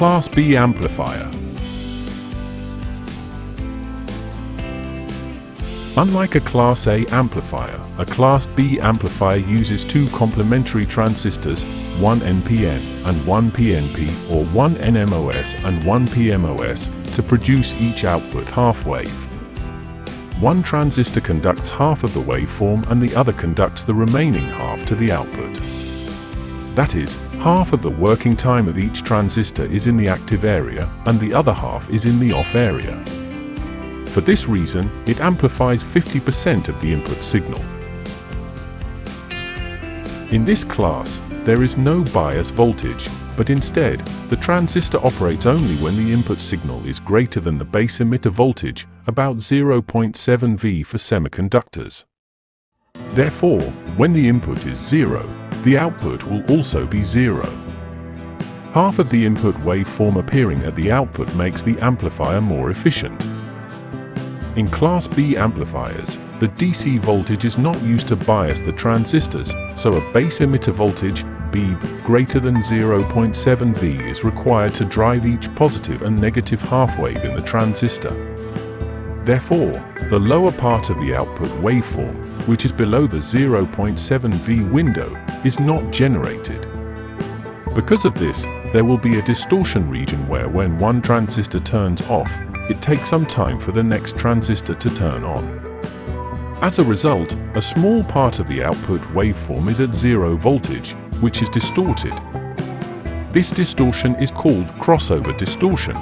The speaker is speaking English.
Class B amplifier. Unlike a Class A amplifier, a Class B amplifier uses two complementary transistors, one NPN and one PNP, or one NMOS and one PMOS, to produce each output half wave. One transistor conducts half of the waveform and the other conducts the remaining half to the output. That is, half of the working time of each transistor is in the active area and the other half is in the off area. For this reason, it amplifies 50% of the input signal. In this class, there is no bias voltage, but instead, the transistor operates only when the input signal is greater than the base emitter voltage, about 0.7 V for semiconductors. Therefore, when the input is 0, the output will also be 0. Half of the input waveform appearing at the output makes the amplifier more efficient. In Class B amplifiers, the DC voltage is not used to bias the transistors, so a base emitter voltage, B, greater than 0.7 V is required to drive each positive and negative half wave in the transistor. Therefore, the lower part of the output waveform, which is below the 0.7 V window, is not generated. Because of this, there will be a distortion region where when one transistor turns off, it takes some time for the next transistor to turn on. As a result, a small part of the output waveform is at 0 voltage, which is distorted. This distortion is called crossover distortion.